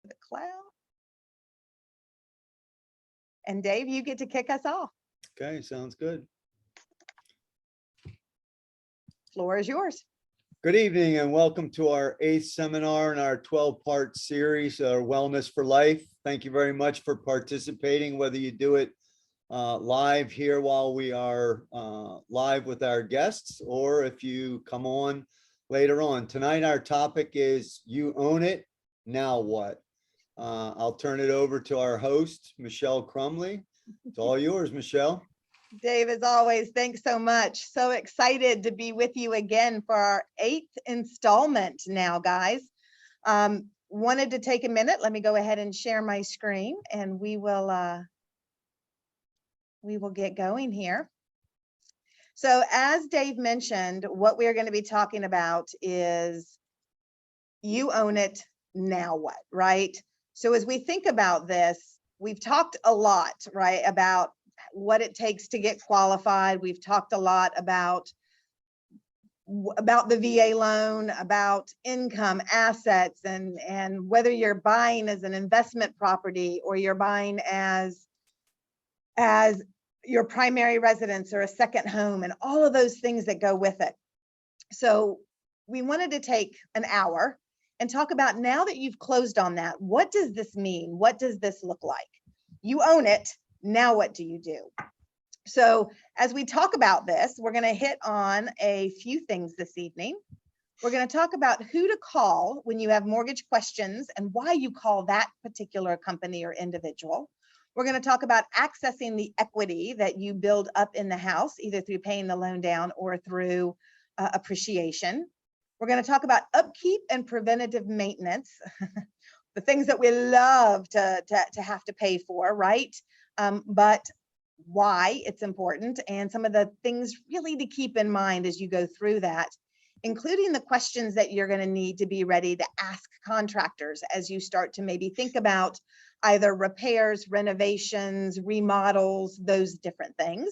the cloud. And Dave, you get to kick us off. Okay, sounds good. Floor is yours. Good evening and welcome to our 8th seminar in our 12-part series, Wellness for Life. Thank you very much for participating, whether you do it live here while we are live with our guests, or if you come on later on. Tonight, our topic is You Own It, Now What? I'll turn it over to our host, Michelle Crumley. It's all yours, Michelle. Dave, as always, thanks so much. So excited to be with you again for our 8th installment now, guys. Wanted to take a minute. Let me go ahead and share my screen and we will get going here. So as Dave mentioned, what we are going to be talking about is you own it, now what, right? So as we think about this, we've talked a lot, right, about what it takes to get qualified. We've talked a lot about the VA loan, about income, assets, and whether you're buying as an investment property or you're buying as your primary residence or a second home, and all of those things that go with it. So we wanted to take an hour and talk about, now that you've closed on that, what does this mean? What does this look like? You own it. Now what do you do? So as we talk about this, we're going to hit on a few things this evening. We're going to talk about who to call when you have mortgage questions and why you call that particular company or individual. We're going to talk about accessing the equity that you build up in the house, either through paying the loan down or through appreciation. We're going to talk about upkeep and preventative maintenance, the things that we love to have to pay for, right? But why it's important, and some of the things really to keep in mind as you go through that, including the questions that you're going to need to be ready to ask contractors as you start to maybe think about either repairs, renovations, remodels, those different things.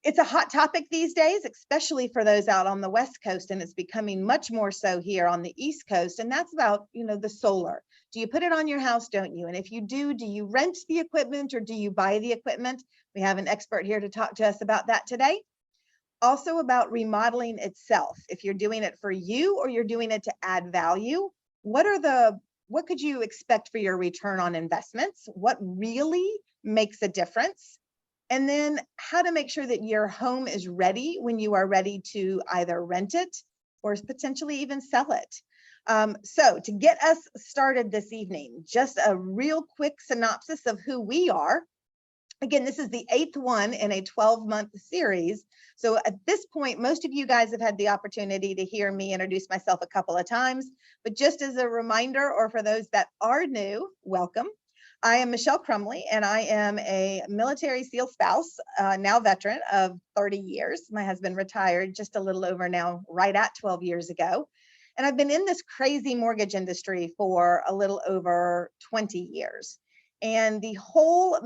It's a hot topic these days, especially for those out on the West Coast, and it's becoming much more so here on the East Coast. And that's about, the solar. Do you put it on your house, don't you? And if you do you rent the equipment or do you buy the equipment? We have an expert here to talk to us about that today. Also about remodeling itself. If you're doing it for you or you're doing it to add value, what could you expect for your return on investments? What really makes a difference? And then how to make sure that your home is ready when you are ready to either rent it or potentially even sell it. So to get us started this evening, just a real quick synopsis of who we are. Again, this is the 8th one in a 12-month series. So at this point, most of you guys have had the opportunity to hear me introduce myself a couple of times, but just as a reminder, or for those that are new, welcome. I am Michelle Crumley, and I am a military SEAL spouse, now veteran of 30 years. My husband retired just a little over now, right at 12 years ago. And I've been in this crazy mortgage industry for a little over 20 years. And the whole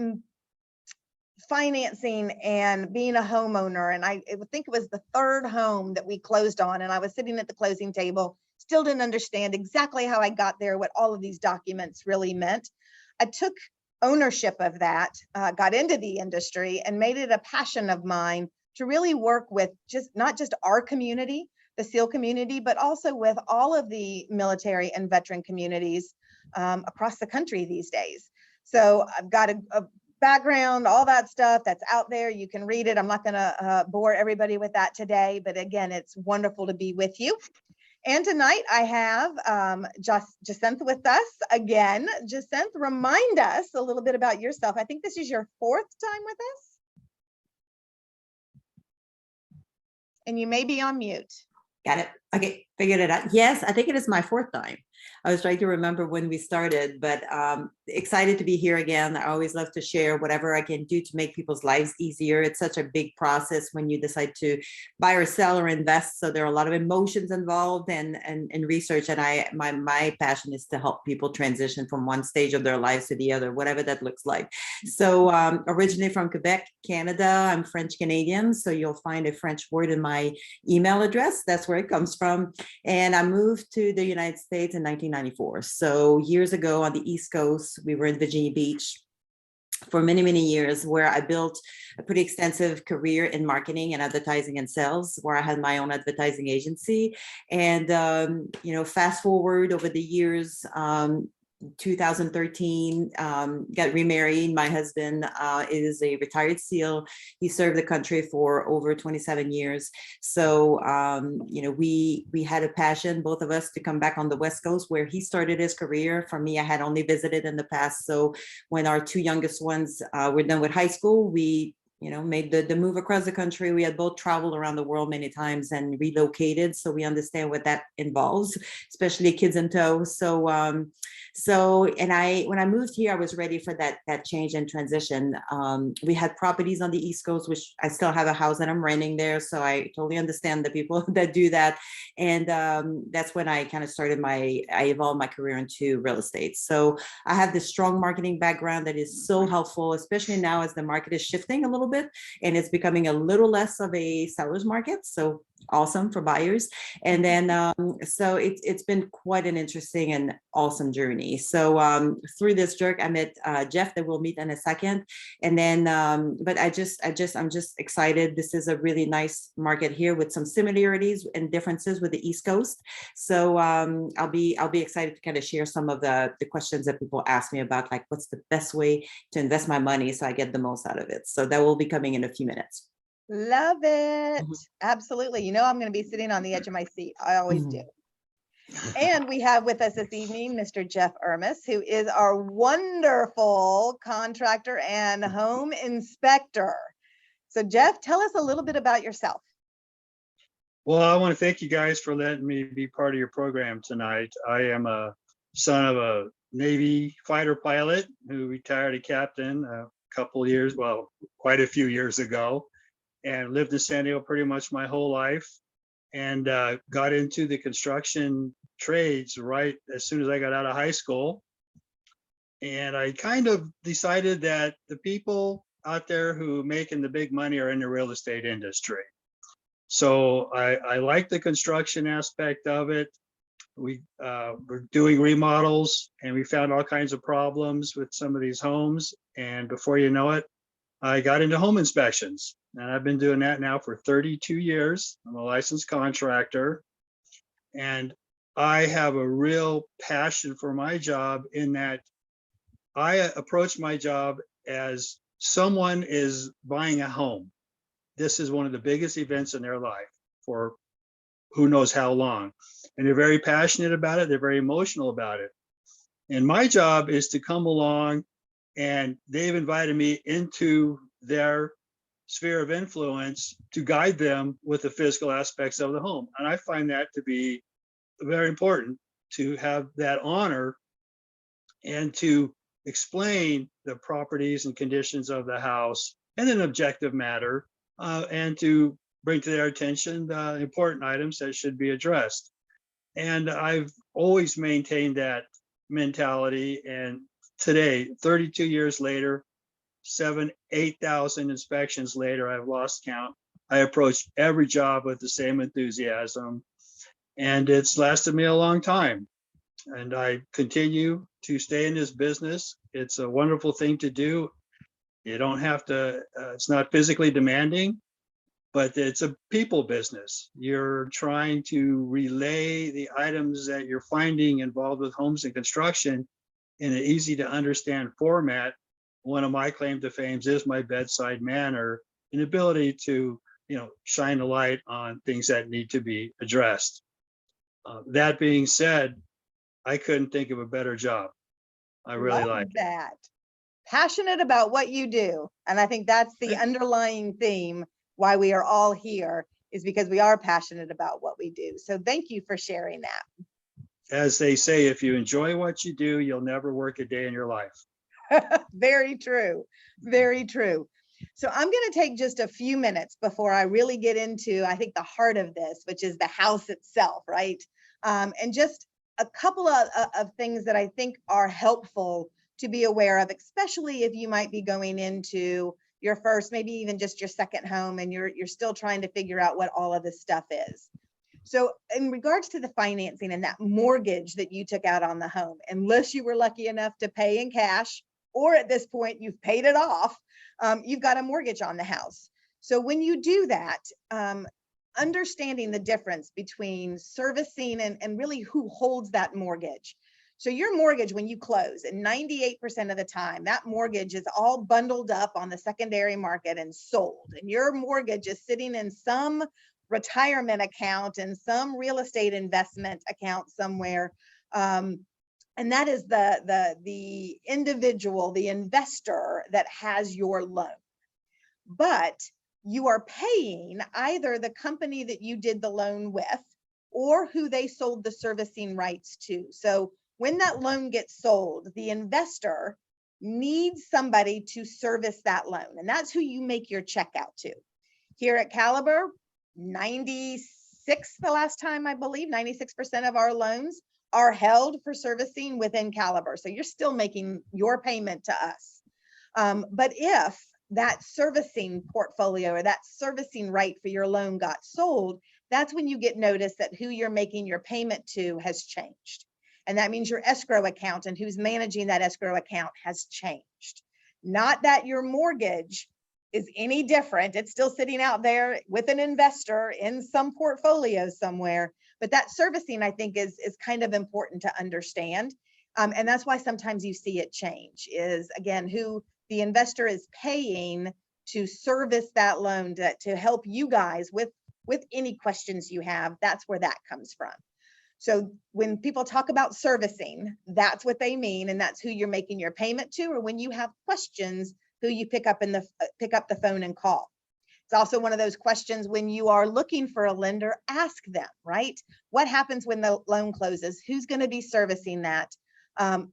financing and being a homeowner, and I think it was the 3rd home that we closed on, and I was sitting at the closing table, still didn't understand exactly how I got there, what all of these documents really meant. I took ownership of that, got into the industry, and made it a passion of mine to really work with not just our community, the SEAL community, but also with all of the military and veteran communities across the country these days. So I've got a background, all that stuff that's out there. You can read it. I'm not going to bore everybody with that today, but again, it's wonderful to be with you. And tonight I have Jacinth with us again. Jacinth, remind us a little bit about yourself. I think this is your 4th time with us. And you may be on mute. Got it. Okay, figured it out. Yes, I think it is my 4th time. I was trying to remember when we started, but excited to be here again. I always love to share whatever I can do to make people's lives easier. It's such a big process when you decide to buy or sell or invest. So there are a lot of emotions involved and research. And my passion is to help people transition from one stage of their lives to the other, whatever that looks like. So originally from Quebec, Canada, I'm French Canadian. So you'll find a French word in my email address. That's where it comes from. And I moved to the United States in 1994. So years ago on the East Coast, we were in Virginia Beach for many, many years, where I built a pretty extensive career in marketing and advertising and sales, where I had my own advertising agency. And, fast forward over the years, 2013, got remarried. My husband is a retired SEAL. He served the country for over 27 years. So, we had a passion, both of us, to come back on the West Coast where he started his career. For me, I had only visited in the past. So when our two youngest ones were done with high school, we made the move across the country. We had both traveled around the world many times and relocated. So we understand what that involves, especially kids in tow. So, when I moved here, I was ready for that change and transition. We had properties on the East Coast, which I still have a house that I'm renting there. So I totally understand the people that do that. And that's when I kind of I evolved my career into real estate. So I have this strong marketing background that is so helpful, especially now as the market is shifting a little bit and it's becoming a little less of a seller's market. So awesome for buyers. And then, so it's been quite an interesting and awesome journey. So through this jerk, I met Jeff, that we'll meet in a second. And then, but I'm just excited. This is a really nice market here with some similarities and differences with the East Coast. So I'll be excited to kind of share some of the questions that people ask me about, like what's the best way to invest my money so I get the most out of it. So that will be coming in a few minutes. Love it. Mhm. Absolutely. I'm going to be sitting on the edge of my seat. I always Mhm. do. And we have with us this evening, Mr. Jeff Ermis, who is our wonderful contractor and home inspector. So Jeff, tell us a little bit about yourself. Well, I want to thank you guys for letting me be part of your program tonight. I am a son of a Navy fighter pilot who retired a captain a couple of years, well, quite a few years ago, and lived in San Diego pretty much my whole life, and got into the construction trades right as soon as I got out of high school. And I kind of decided that the people out there who making the big money are in the real estate industry. So I like the construction aspect of it. We were doing remodels and we found all kinds of problems with some of these homes. And before you know it, I got into home inspections, and I've been doing that now for 32 years. I'm a licensed contractor, and I have a real passion for my job in that I approach my job as someone is buying a home. This is one of the biggest events in their life for who knows how long. And they're very passionate about it. They're very emotional about it. And my job is to come along, and they've invited me into their sphere of influence to guide them with the physical aspects of the home. And I find that to be very important, to have that honor and to explain the properties and conditions of the house in an objective matter, and to bring to their attention the important items that should be addressed. And I've always maintained that mentality. And today, 32 years later, 8,000 inspections later, I've lost count. I approach every job with the same enthusiasm, and it's lasted me a long time. And I continue to stay in this business. It's a wonderful thing to do. You don't have to, it's not physically demanding, but it's a people business. You're trying to relay the items that you're finding involved with homes and construction in an easy to understand format. One of my claim to fame is my bedside manner, an ability to, shine a light on things that need to be addressed. That being said, I couldn't think of a better job. I really Love like it. that. Passionate about what you do. And I think that's the underlying theme why we are all here, is because we are passionate about what we do. So thank you for sharing that. As they say, if you enjoy what you do, you'll never work a day in your life. Very true. Very true. So I'm going to take just a few minutes before I really get into, I think, the heart of this, which is the house itself, right? And just a couple of things that I think are helpful to be aware of, especially if you might be going into your first, maybe even just your second home, and you're still trying to figure out what all of this stuff is. So in regards to the financing and that mortgage that you took out on the home, unless you were lucky enough to pay in cash, or at this point you've paid it off, you've got a mortgage on the house. So when you do that, understanding the difference between servicing and really who holds that mortgage. So your mortgage, when you close, and 98% of the time, that mortgage is all bundled up on the secondary market and sold. And your mortgage is sitting in some retirement account and some real estate investment account somewhere. And that is the individual, the investor that has your loan. But you are paying either the company that you did the loan with or who they sold the servicing rights to. So when that loan gets sold, the investor needs somebody to service that loan. And that's who you make your check out to. Here at Caliber, 96, the last time I believe, 96% of our loans are held for servicing within Caliber. So you're still making your payment to us. But if that servicing portfolio or that servicing right for your loan got sold, that's when you get notice that who you're making your payment to has changed. And that means your escrow account and who's managing that escrow account has changed. Not that your mortgage is any different. It's still sitting out there with an investor in some portfolio somewhere. But that servicing, I think, is kind of important to understand. And that's why sometimes you see it change, is again, who the investor is paying to service that loan to help you guys with any questions you have. That's where that comes from. So when people talk about servicing, that's what they mean, and that's who you're making your payment to, or when you have questions, who you pick up the phone and call. It's also one of those questions when you are looking for a lender, ask them, right? What happens when the loan closes? Who's going to be servicing that?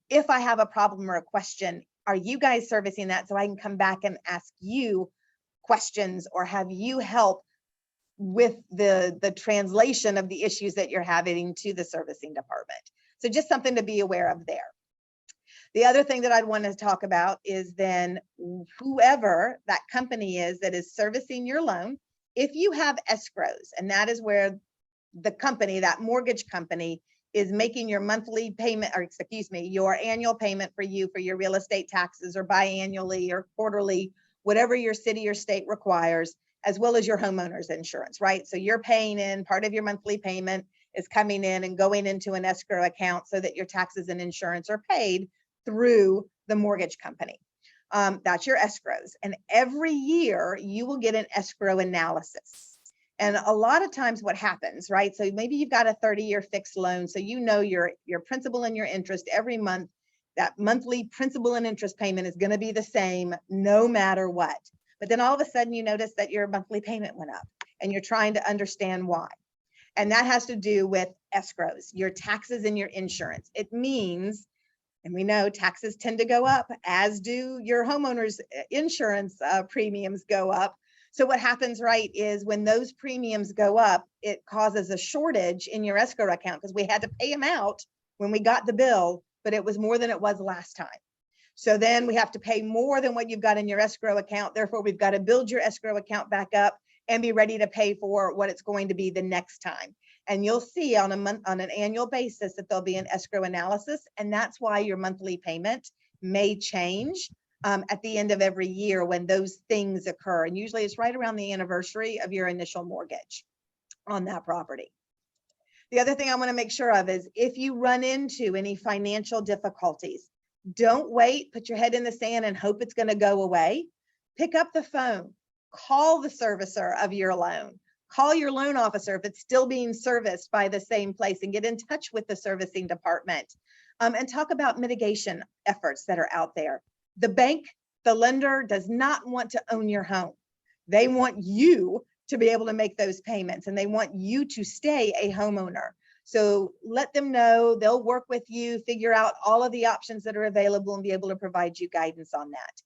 If I have a problem or a question, are you guys servicing that so I can come back and ask you questions or have you help with the translation of the issues that you're having to the servicing department? So just something to be aware of there. The other thing that I'd want to talk about is then whoever that company is that is servicing your loan, if you have escrows, and that is where the company, that mortgage company, is making your monthly payment, or excuse me, your annual payment for you for your real estate taxes, or biannually or quarterly, whatever your city or state requires, as well as your homeowner's insurance, right? So you're paying in, part of your monthly payment is coming in and going into an escrow account so that your taxes and insurance are paid through the mortgage company. That's your escrows. And every year you will get an escrow analysis. And a lot of times what happens, right? So maybe you've got a 30-year fixed loan. So you know your principal and your interest every month, that monthly principal and interest payment is going to be the same no matter what. But then all of a sudden you notice that your monthly payment went up and you're trying to understand why. And that has to do with escrows, your taxes and your insurance. It means, and we know taxes tend to go up, as do your homeowner's insurance premiums go up. So what happens, right, is when those premiums go up, it causes a shortage in your escrow account because we had to pay them out when we got the bill, but it was more than it was last time. So then we have to pay more than what you've got in your escrow account. Therefore, we've got to build your escrow account back up and be ready to pay for what it's going to be the next time. And you'll see on an annual basis that there'll be an escrow analysis. And that's why your monthly payment may change at the end of every year when those things occur. And usually it's right around the anniversary of your initial mortgage on that property. The other thing I want to make sure of is if you run into any financial difficulties, don't wait, put your head in the sand and hope it's going to go away. Pick up the phone, call the servicer of your loan, call your loan officer if it's still being serviced by the same place, and get in touch with the servicing department and talk about mitigation efforts that are out there. The bank, the lender does not want to own your home. They want you to be able to make those payments and they want you to stay a homeowner. So let them know, they'll work with you, figure out all of the options that are available and be able to provide you guidance on that.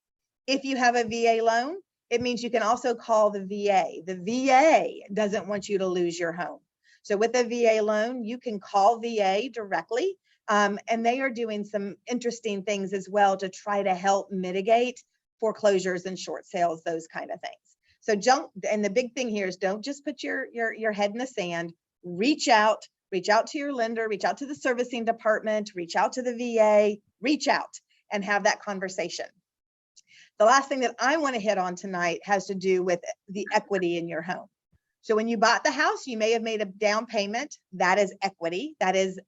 If you have a VA loan, it means you can also call the VA. The VA doesn't want you to lose your home. So with a VA loan, you can call VA directly, and they are doing some interesting things as well to try to help mitigate foreclosures and short sales, those kind of things. So and the big thing here is don't just put your head in the sand. reach out to your lender, reach out to the servicing department, reach out to the VA, reach out and have that conversation. The last thing that I want to hit on tonight has to do with the equity in your home. So when you bought the house, you may have made a down payment. That is equity. That is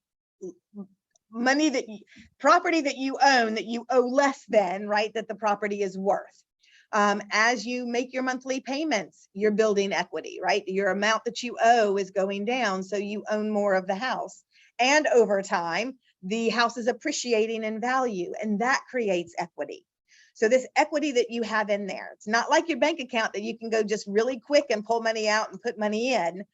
money property that you own that you owe less than, right, that the property is worth. As you make your monthly payments, you're building equity, right? Your amount that you owe is going down, so you own more of the house. And over time, the house is appreciating in value, and that creates equity. So this equity that you have in there, it's not like your bank account that you can go just really quick and pull money out and put money in.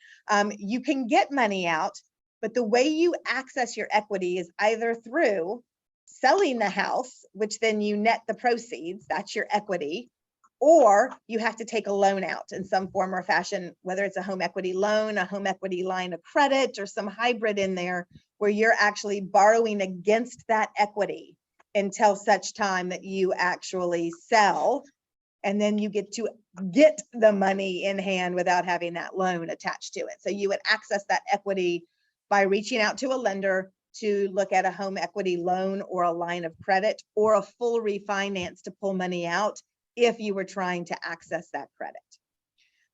You can get money out, but the way you access your equity is either through selling the house, which then you net the proceeds, that's your equity, or you have to take a loan out in some form or fashion, whether it's a home equity loan, a home equity line of credit, or some hybrid in there where you're actually borrowing against that equity until such time that you actually sell, and then you get to get the money in hand without having that loan attached to it. So you would access that equity by reaching out to a lender to look at a home equity loan or a line of credit or a full refinance to pull money out if you were trying to access that credit.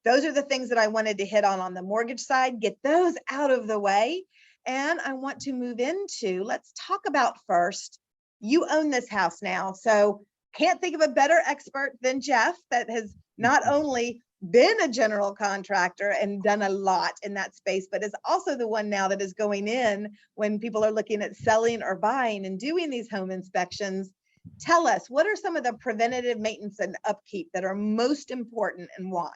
Those are the things that I wanted to hit on the mortgage side, get those out of the way. And I want to move into, let's talk about first, you own this house now. So can't think of a better expert than Jeff that has not only been a general contractor and done a lot in that space, but is also the one now that is going in when people are looking at selling or buying and doing these home inspections. Tell us, what are some of the preventative maintenance and upkeep that are most important and why?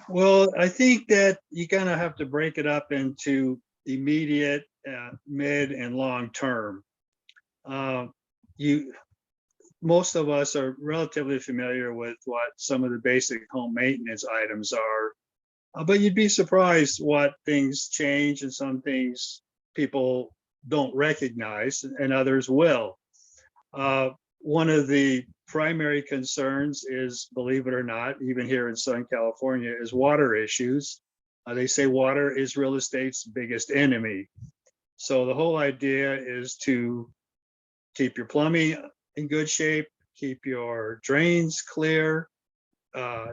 Well, I think that you kind of have to break it up into immediate, mid, and long term. Most of us are relatively familiar with what some of the basic home maintenance items are, but you'd be surprised what things change, and some things people don't recognize and others will. One of the primary concerns is, believe it or not, even here in Southern California, is water issues. They say water is real estate's biggest enemy. So the whole idea is to keep your plumbing in good shape, keep your drains clear,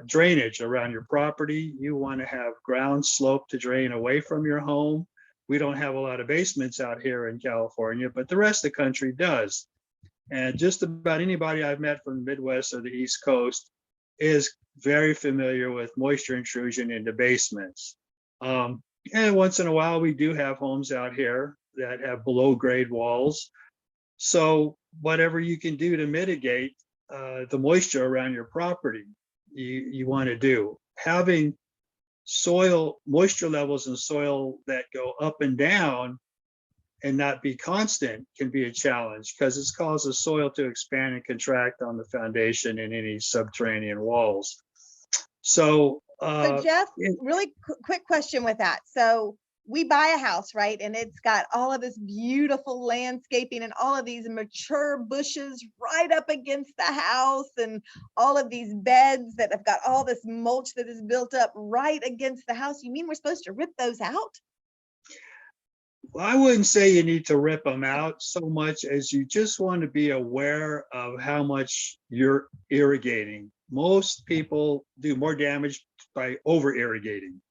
drainage around your property. You want to have ground slope to drain away from your home. We don't have a lot of basements out here in California, but the rest of the country does. And just about anybody I've met from the Midwest or the East Coast is very familiar with moisture intrusion into basements. And once in a while, we do have homes out here that have below grade walls. So whatever you can do to mitigate the moisture around your property, you want to do. Having soil moisture levels in soil that go up and down and not be constant can be a challenge, because it causes soil to expand and contract on the foundation and any subterranean walls. So Jeff, really quick question with that. So we buy a house, right? And it's got all of this beautiful landscaping and all of these mature bushes right up against the house and all of these beds that have got all this mulch that is built up right against the house. You mean we're supposed to rip those out? Well, I wouldn't say you need to rip them out so much as you just want to be aware of how much you're irrigating. Most people do more damage by over irrigating.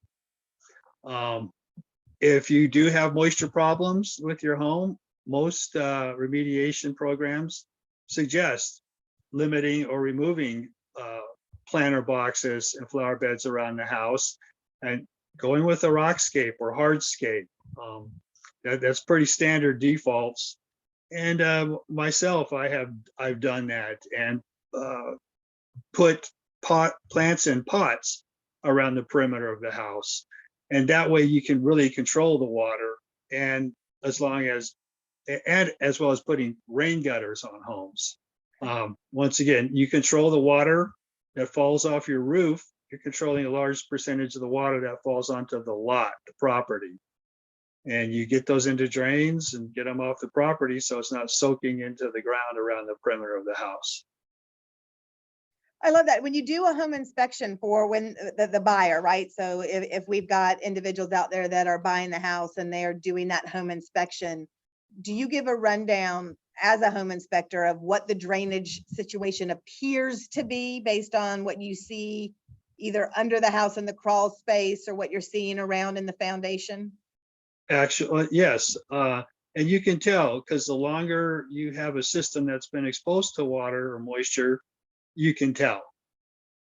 If you do have moisture problems with your home, most remediation programs suggest limiting or removing planter boxes and flower beds around the house and going with a rockscape or hardscape. That's pretty standard defaults. And myself, I've done that and put plants in pots around the perimeter of the house. And that way you can really control the water, and as well as putting rain gutters on homes. Once again, you control the water that falls off your roof. You're controlling a large percentage of the water that falls onto the lot, the property. And you get those into drains and get them off the property so it's not soaking into the ground around the perimeter of the house. I love that. When you do a home inspection for when the buyer, right? So if we've got individuals out there that are buying the house and they are doing that home inspection, do you give a rundown as a home inspector of what the drainage situation appears to be based on what you see either under the house in the crawl space or what you're seeing around in the foundation? Actually, yes. And you can tell because the longer you have a system that's been exposed to water or moisture, you can tell.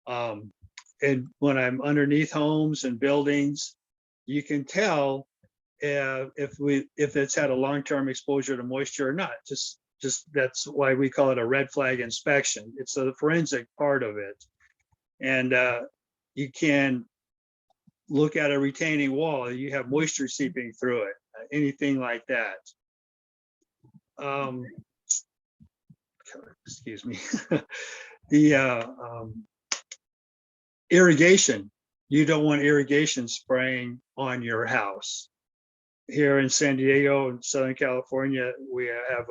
And when I'm underneath homes and buildings, you can tell if it's had a long-term exposure to moisture or not. Just that's why we call it a red flag inspection. It's the forensic part of it. And you can look at a retaining wall, you have moisture seeping through it, anything like that. Excuse me. The irrigation, you don't want irrigation spraying on your house. Here in San Diego and Southern California, we have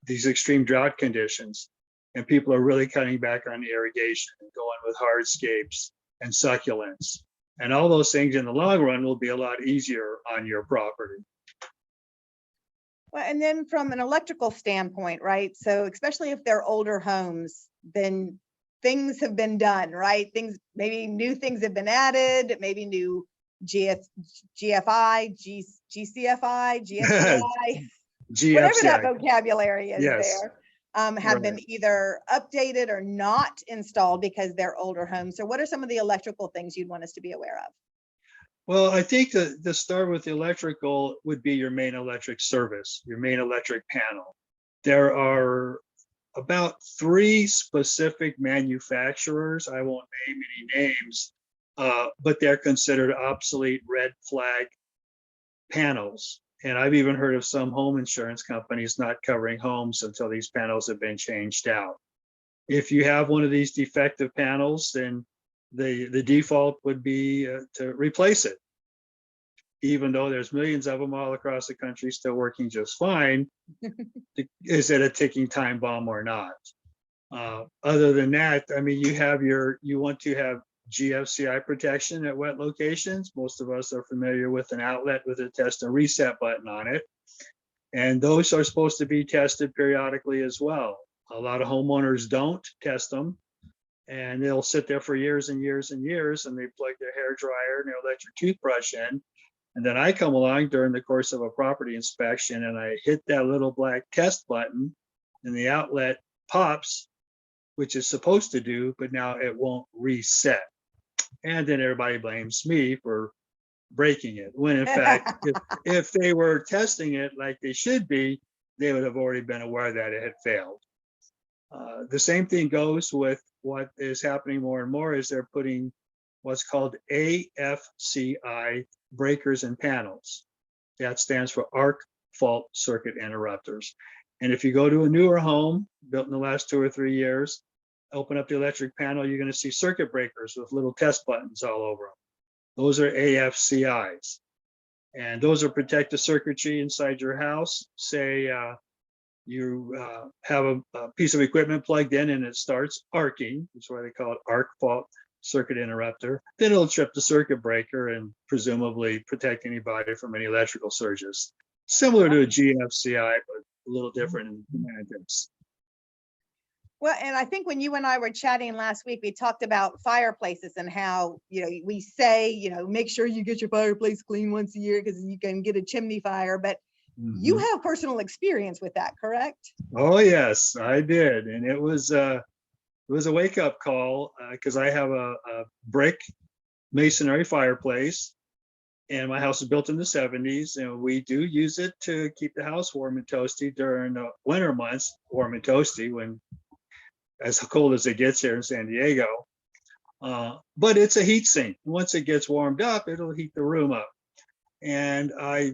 these extreme drought conditions, and people are really cutting back on the irrigation and going with hardscapes and succulents. And all those things in the long run will be a lot easier on your property. Well, and then from an electrical standpoint, right? So especially if they're older homes, then things have been done, right? Things, maybe new things have been added, maybe new GFI, GCFI, GFCI, whatever that GFCI, vocabulary is yes, there, have been either updated or not installed because they're older homes. So what are some of the electrical things you'd want us to be aware of? Well, I think the start with the electrical would be your main electric service, your main electric panel. There are about 3 specific manufacturers. I won't name any names, but they're considered obsolete red flag panels. And I've even heard of some home insurance companies not covering homes until these panels have been changed out. If you have one of these defective panels, then the default would be to replace it. Even though there's millions of them all across the country still working just fine, is it a ticking time bomb or not? Other than that, I mean, you want to have GFCI protection at wet locations. Most of us are familiar with an outlet with a test and reset button on it. And those are supposed to be tested periodically as well. A lot of homeowners don't test them, and they'll sit there for years and years and years, and they plug their hair dryer and their electric toothbrush in. And then I come along during the course of a property inspection and I hit that little black test button and the outlet pops, which is supposed to do, but now it won't reset. And then everybody blames me for breaking it. When in fact, if they were testing it like they should be, they would have already been aware that it had failed. The same thing goes with what is happening more and more is they're putting what's called AFCI breakers and panels. That stands for arc fault circuit interrupters. And if you go to a newer home built in the last 2 or 3 years, open up the electric panel, you're going to see circuit breakers with little test buttons all over them. Those are AFCIs. And those are protective circuitry inside your house. Say you have a piece of equipment plugged in and it starts arcing. That's why they call it arc fault circuit interrupter. Then it'll trip the circuit breaker and presumably protect anybody from any electrical surges. Similar to a GFCI, but a little different in semantics. Well, and I think when you and I were chatting last week, we talked about fireplaces and how, we say, make sure you get your fireplace clean once a year because you can get a chimney fire, but you have personal experience with that, correct? Oh, yes, I did. And it was a wake-up call because I have a brick masonry fireplace and my house was built in the 70s, and we do use it to keep the house warm and toasty during the winter months, warm and toasty when as cold as it gets here in San Diego. But it's a heat sink. Once it gets warmed up, it'll heat the room up. And I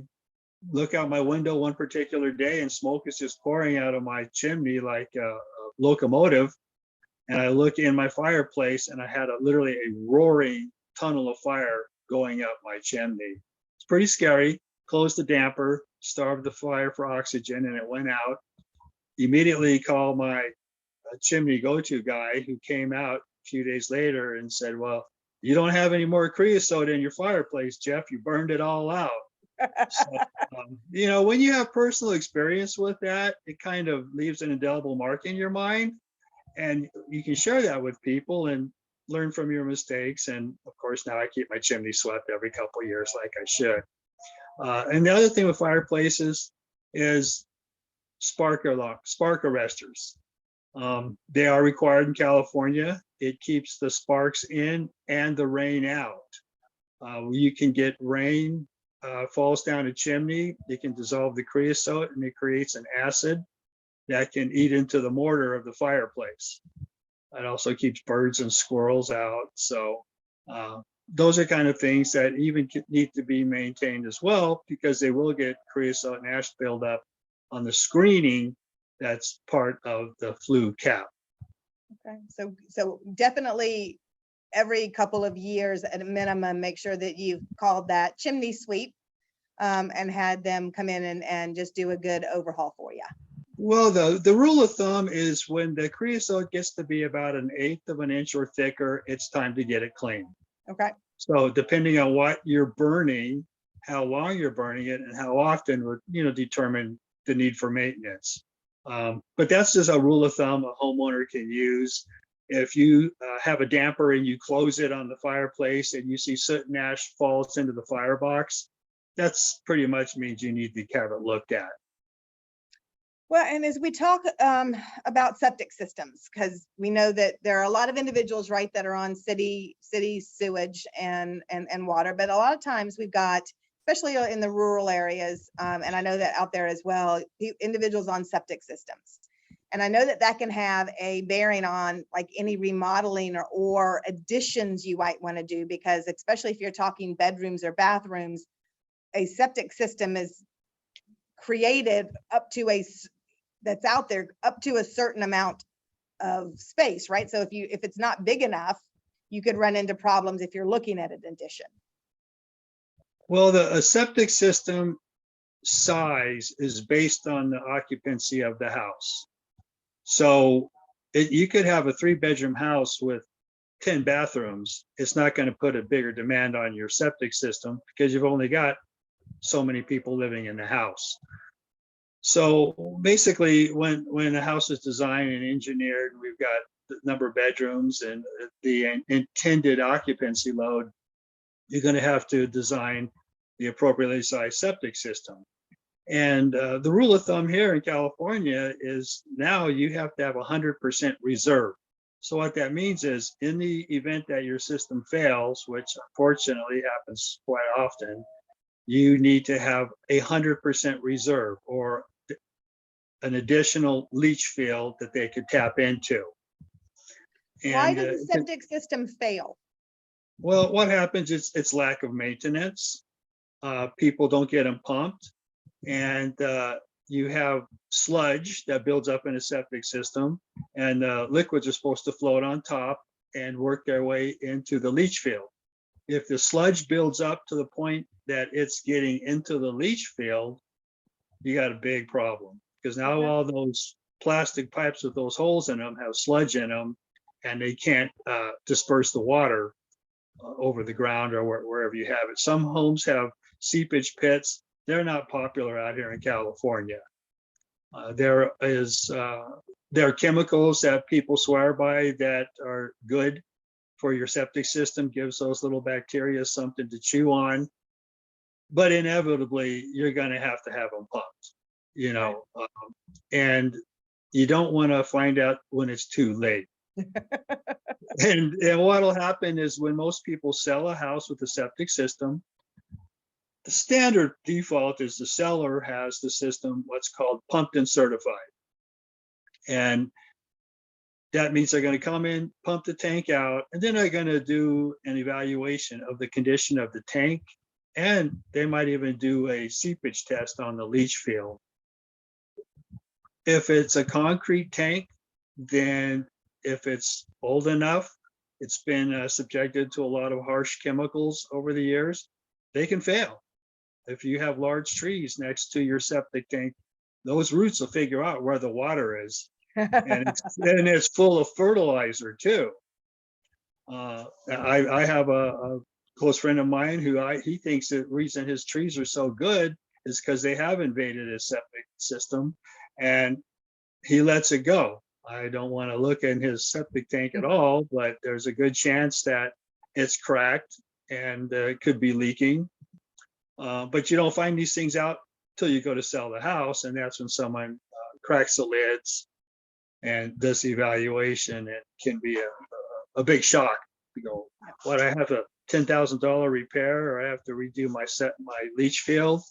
look out my window one particular day and smoke is just pouring out of my chimney like a locomotive. And I look in my fireplace and I had literally a roaring tunnel of fire going up my chimney. It's pretty scary. Closed the damper, starved the fire for oxygen, and it went out. Immediately called my chimney go-to guy who came out a few days later and said, well, you don't have any more creosote in your fireplace, Jeff. You burned it all out. So, when you have personal experience with that, it kind of leaves an indelible mark in your mind. And you can share that with people and learn from your mistakes. And of course, now I keep my chimney swept every couple of years like I should. And the other thing with fireplaces is spark arresters. They are required in California. It keeps the sparks in and the rain out. You can get rain falls down a chimney, it can dissolve the creosote and it creates an acid that can eat into the mortar of the fireplace. It also keeps birds and squirrels out. So those are kind of things that even need to be maintained as well, because they will get creosote and ash buildup on the screening that's part of the flue cap. Okay, so definitely every couple of years at a minimum, make sure that you've called that chimney sweep and had them come in and just do a good overhaul for you. Well, the rule of thumb is when the creosote gets to be about 1/8 of an inch or thicker, it's time to get it clean. Okay. So depending on what you're burning, how long you're burning it, and how often would determine the need for maintenance. But that's just a rule of thumb a homeowner can use. If you have a damper and you close it on the fireplace and you see soot and ash falls into the firebox, that's pretty much means you need to have it looked at. Well, and as we talk about septic systems, because we know that there are a lot of individuals, right, that are on city sewage and water, but a lot of times we've got, especially in the rural areas, and I know that out there as well, individuals on septic systems. And I know that that can have a bearing on like any remodeling or additions you might want to do, because especially if you're talking bedrooms or bathrooms, a septic system is created up to that's out there up to a certain amount of space, right? So if it's not big enough, you could run into problems if you're looking at an addition. Well, a septic system size is based on the occupancy of the house. So you could have a 3-bedroom house with 10 bathrooms. It's not going to put a bigger demand on your septic system because you've only got so many people living in the house. So basically, when a house is designed and engineered, we've got the number of bedrooms and the intended occupancy load, you're going to have to design the appropriately sized septic system. And the rule of thumb here in California is now you have to have 100% reserve. So what that means is in the event that your system fails, which unfortunately happens quite often, you need to have 100% reserve or an additional leach field that they could tap into. And, why does the septic system fail? Well, what happens is it's lack of maintenance. People don't get them pumped. And you have sludge that builds up in a septic system, and liquids are supposed to float on top and work their way into the leach field. If the sludge builds up to the point that it's getting into the leach field, you got a big problem, because now all those plastic pipes with those holes in them have sludge in them, and they can't disperse the water over the ground or wherever you have it. Some homes have seepage pits. They're not popular out here in California. There are chemicals that people swear by that are good for your septic system, gives those little bacteria something to chew on. But inevitably, you're going to have them pumped, and you don't want to find out when it's too late. And what'll happen is when most people sell a house with a septic system, the standard default is the seller has the system, what's called pumped and certified. And that means they're going to come in, pump the tank out, and then they're going to do an evaluation of the condition of the tank. And they might even do a seepage test on the leach field. If it's a concrete tank, then if it's old enough, it's been subjected to a lot of harsh chemicals over the years, they can fail. If you have large trees next to your septic tank, those roots will figure out where the water is. and it's full of fertilizer too. I have a close friend of mine who he thinks the reason his trees are so good is because they have invaded his septic system, and he lets it go. I don't want to look in his septic tank at all, but there's a good chance that it's cracked and it could be leaking. But you don't find these things out till you go to sell the house, and that's when someone cracks the lids and does the evaluation. It can be a big shock. You go, what, I have a $10,000 repair, or I have to redo my leach field?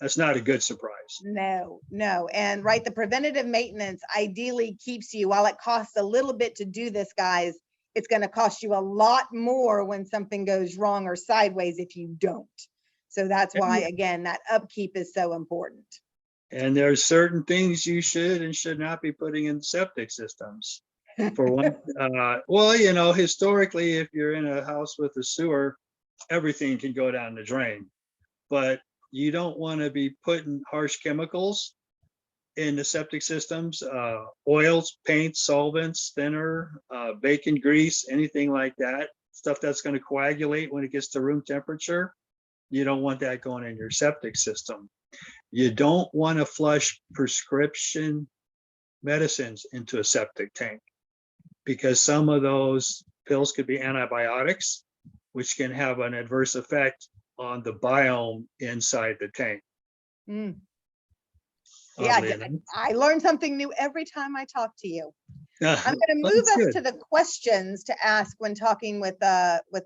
That's not a good surprise. No, no. And right, the preventative maintenance ideally keeps you, while it costs a little bit to do this, guys, it's going to cost you a lot more when something goes wrong or sideways if you don't. So that's why, again, that upkeep is so important. And there's certain things you should and should not be putting in septic systems. For one, well, you know, historically, if you're in a house with a sewer, everything can go down the drain. But you don't want to be putting harsh chemicals in the septic systems, oils, paints, solvents, thinner, bacon grease, anything like that, stuff that's going to coagulate when it gets to room temperature. You don't want that going in your septic system. You don't want to flush prescription medicines into a septic tank, because some of those pills could be antibiotics, which can have an adverse effect on the biome inside the tank. Mm. Yeah, I learn something new every time I talk to you. I'm going to move us to the questions to ask when talking with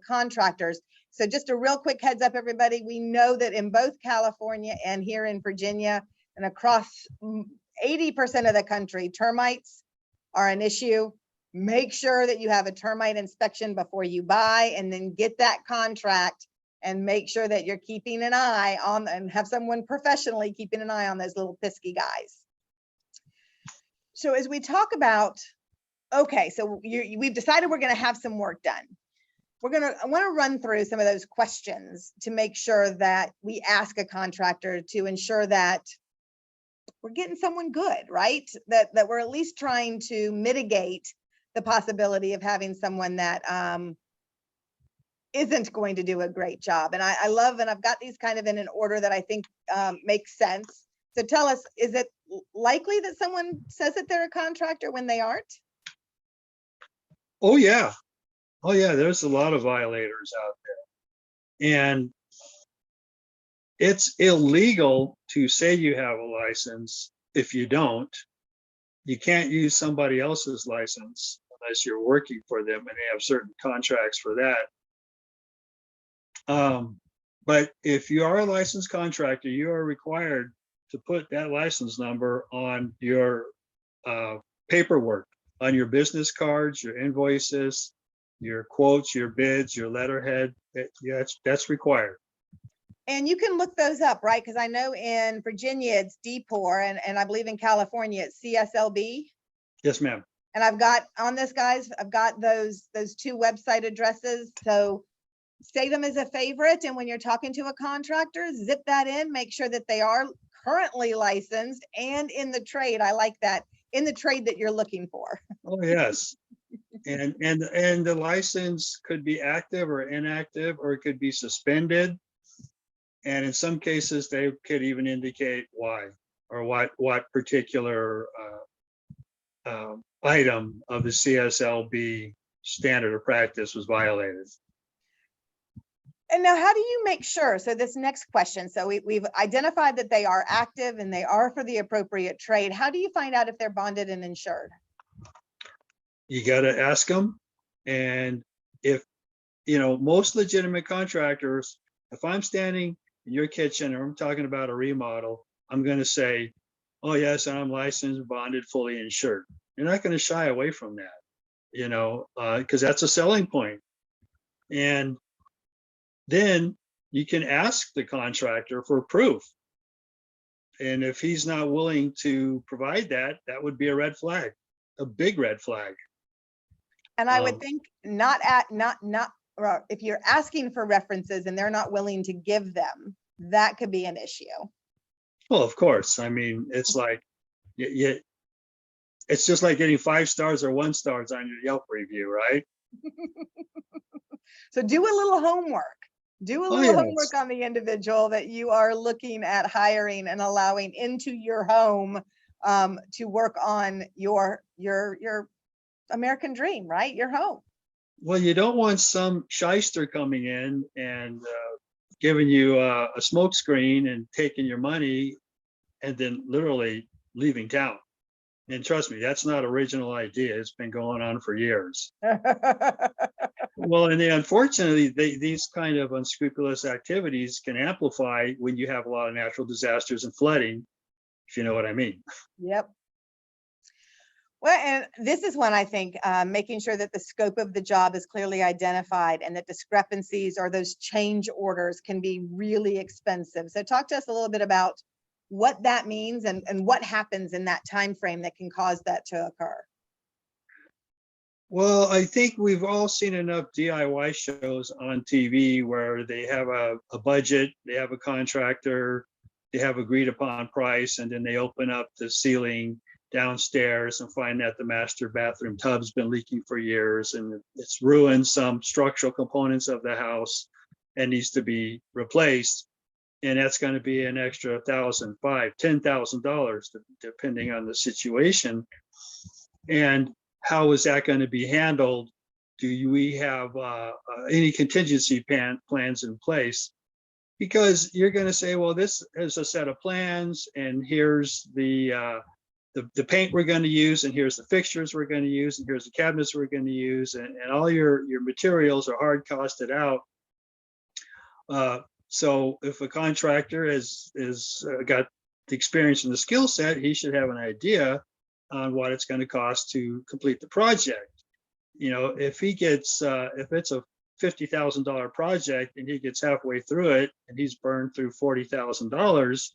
contractors. So just a real quick heads up, everybody. We know that in both California and here in Virginia and across 80% of the country, termites are an issue. Make sure that you have a termite inspection before you buy, and then get that contract and make sure that you're keeping an eye on, and have someone professionally keeping an eye on those little pesky guys. So as we talk about, okay, so we've decided we're going to have some work done. I want to run through some of those questions to make sure that we ask a contractor to ensure that we're getting someone good, right? That we're at least trying to mitigate the possibility of having someone that isn't going to do a great job. And I love, and I've got these kind of in an order that I think makes sense. So tell us, is it likely that someone says that they're a contractor when they aren't? Oh yeah. Oh yeah, there's a lot of violators out there. And it's illegal to say you have a license if you don't. You can't use somebody else's license unless you're working for them, and they have certain contracts for that. But if you are a licensed contractor, you are required to put that license number on your paperwork, on your business cards, your invoices, your quotes, your bids, your letterhead. That's required. And you can look those up, right? Because I know in Virginia it's DPOR, and I believe in California it's CSLB. Yes, ma'am. And I've got on this, guys, I've got those two website addresses. So save them as a favorite. And when you're talking to a contractor, zip that in, make sure that they are currently licensed and in the trade. I like that, in the trade that you're looking for. Oh, yes. And the license could be active or inactive, or it could be suspended. And in some cases, they could even indicate why, or what particular item of the CSLB standard of practice was violated. And now, how do you make sure? So this next question, so we've identified that they are active and they are for the appropriate trade. How do you find out if they're bonded and insured? You got to ask them. And if, you know, most legitimate contractors, if I'm standing in your kitchen or I'm talking about a remodel, I'm going to say, oh yes, I'm licensed, bonded, fully insured. You're not going to shy away from that, you know, because that's a selling point. And then you can ask the contractor for proof. And if he's not willing to provide that, that would be a red flag, a big red flag. And I would think if you're asking for references and they're not willing to give them, that could be an issue. Well, of course. I mean, it's like, it's just like getting 5 stars or 1 stars on your Yelp review, right? So do a little homework. Do a Oh, little yes. homework on the individual that you are looking at hiring and allowing into your home to work on your American dream, right? Your home. Well, you don't want some shyster coming in and giving you a smoke screen and taking your money and then literally leaving town. And trust me, that's not original idea. It's been going on for years. Well, and unfortunately, these kind of unscrupulous activities can amplify when you have a lot of natural disasters and flooding, if you know what I mean. Yep. Well, and this is one I think making sure that the scope of the job is clearly identified and that discrepancies or those change orders can be really expensive. So talk to us a little bit about what that means and what happens in that time frame that can cause that to occur. Well, I think we've all seen enough DIY shows on TV where they have a budget, they have a contractor, they have agreed upon price, and then they open up the ceiling downstairs and find that the master bathroom tub's been leaking for years and it's ruined some structural components of the house and needs to be replaced. And that's going to be an extra $1,000, $5,000, $10,000, depending on the situation. And how is that going to be handled? Do we have any contingency plans in place? Because you're going to say, well, this is a set of plans, and here's the paint we're going to use, and here's the fixtures we're going to use, and here's the cabinets we're going to use, and all your materials are hard costed out. So if a contractor has got the experience and the skill set, he should have an idea on what it's going to cost to complete the project. You know, if he gets, if it's a $50,000 project and he gets halfway through it and he's burned through $40,000,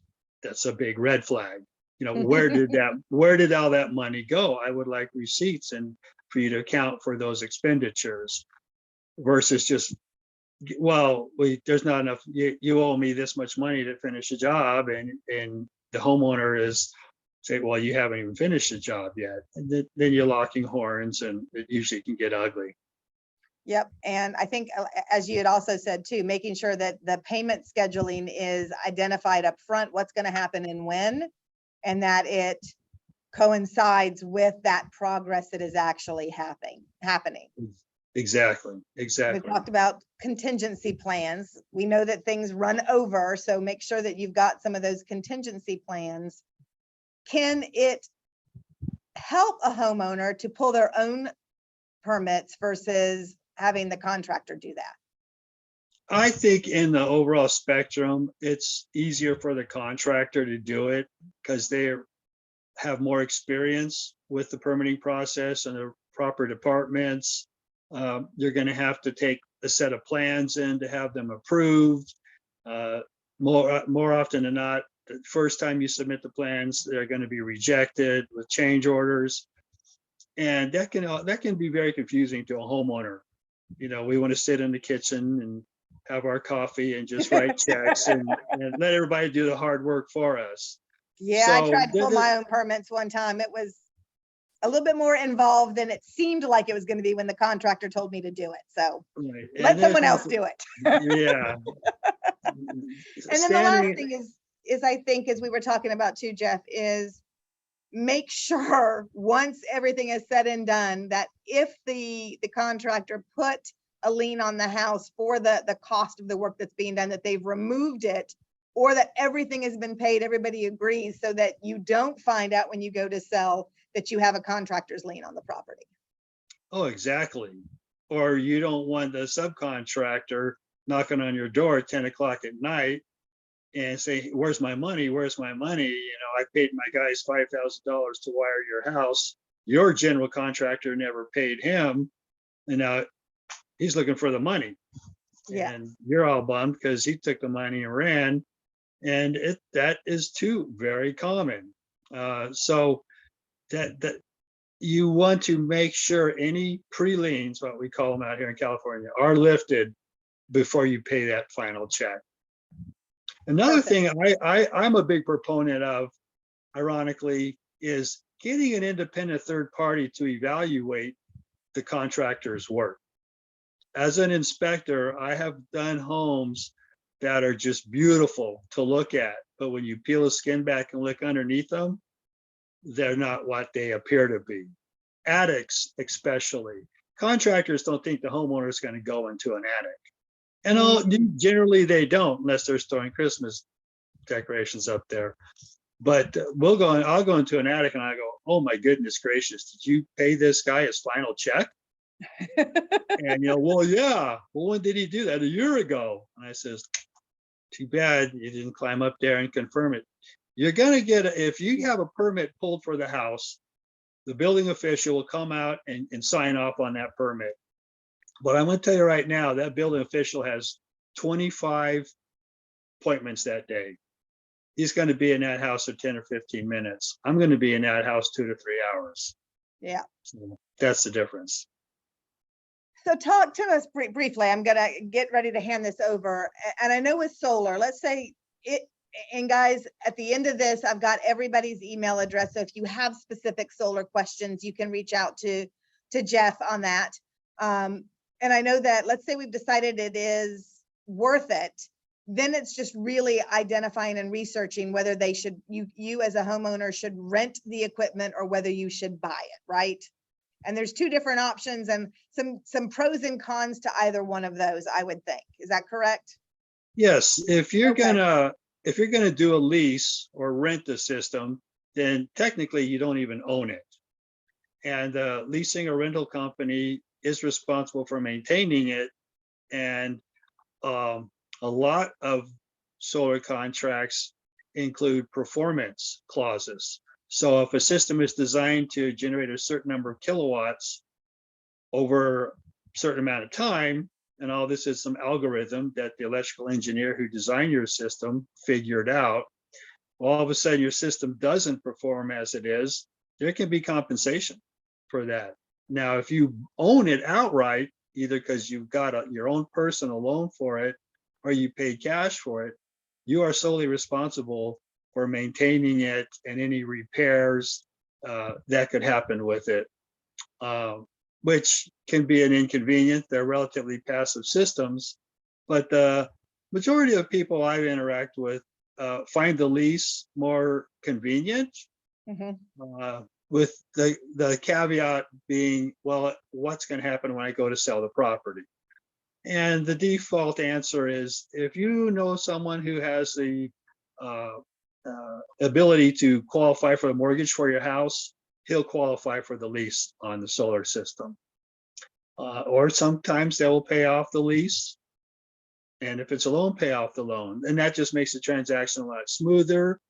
that's a big red flag. You know, where did all that money go? I would like receipts and for you to account for those expenditures versus just, well, there's not enough, you owe me this much money to finish a job, and the homeowner is say, well, you haven't even finished the job yet. And then you're locking horns, and it usually can get ugly. Yep. And I think, as you had also said too, making sure that the payment scheduling is identified up front, what's going to happen and when, and that it coincides with that progress that is actually happening. Exactly. We talked about contingency plans. We know that things run over, so make sure that you've got some of those contingency plans. Can it help a homeowner to pull their own permits versus having the contractor do that? I think in the overall spectrum, it's easier for the contractor to do it because they have more experience with the permitting process and the proper departments. You're going to have to take a set of plans in to have them approved. More often than not, the first time you submit the plans, they're going to be rejected with change orders. And that can be very confusing to a homeowner. You know, we want to sit in the kitchen and have our coffee and just write checks and let everybody do the hard work for us. Yeah, I tried to pull my own permits one time. It was a little bit more involved than it seemed like it was going to be when the contractor told me to do it. So right. Let someone else do it. Yeah. And then the last thing is I think, as we were talking about too, Jeff, is make sure once everything is said and done, that if the contractor put a lien on the house for the cost of the work that's being done, that they've removed it, or that everything has been paid, everybody agrees, so that you don't find out when you go to sell that you have a contractor's lien on the property. Oh, exactly. Or you don't want the subcontractor knocking on your door at 10 o'clock at night and say, where's my money? Where's my money? You know, I paid my guys $5,000 to wire your house. Your general contractor never paid him. And now he's looking for the money. Yeah. And you're all bummed because he took the money and ran. And that is too very common. So that you want to make sure any pre-liens, what we call them out here in California, are lifted before you pay that final check. Another thing I'm a big proponent of, ironically, is getting an independent third party to evaluate the contractor's work. As an inspector, I have done homes that are just beautiful to look at, but when you peel the skin back and look underneath them, they're not what they appear to be. Attics, especially. Contractors don't think the homeowner is going to go into an attic. And generally they don't, unless they're storing Christmas decorations up there. But I'll go into an attic and I go, oh my goodness gracious, did you pay this guy his final check? And well, yeah. Well, when did he do that? A year ago. And I says, too bad you didn't climb up there and confirm it. You're gonna get, if you have a permit pulled for the house, the building official will come out and sign off on that permit. But I'm gonna tell you right now, that building official has 25 appointments that day. He's gonna be in that house for 10 or 15 minutes. I'm gonna be in that house 2 to 3 hours. Yeah. So that's the difference. So talk to us briefly. I'm gonna get ready to hand this over. And I know with solar, let's say it, and guys, at the end of this, I've got everybody's email address. So if you have specific solar questions, you can reach out to Jeff on that. And I know that, let's say we've decided it is worth it, then it's just really identifying and researching whether they should, you as a homeowner should rent the equipment or whether you should buy it, right? And there's two different options and some pros and cons to either one of those, I would think. Is that correct? Yes, if you're gonna do a lease or rent the system, then technically you don't even own it. And leasing a rental company is responsible for maintaining it. And a lot of solar contracts include performance clauses. So if a system is designed to generate a certain number of kilowatts over a certain amount of time, and all this is some algorithm that the electrical engineer who designed your system figured out, all of a sudden your system doesn't perform as it is, there can be compensation for that. Now, if you own it outright, either because you've got your own personal loan for it or you paid cash for it, you are solely responsible for maintaining it and any repairs that could happen with it, which can be an inconvenience. They're relatively passive systems, but the majority of people I interact with find the lease more convenient, with the caveat being, well, what's going to happen when I go to sell the property? And the default answer is, if you know someone who has the ability to qualify for a mortgage for your house, he'll qualify for the lease on the solar system. Or sometimes they will pay off the lease. And if it's a loan, pay off the loan. And that just makes the transaction a lot smoother.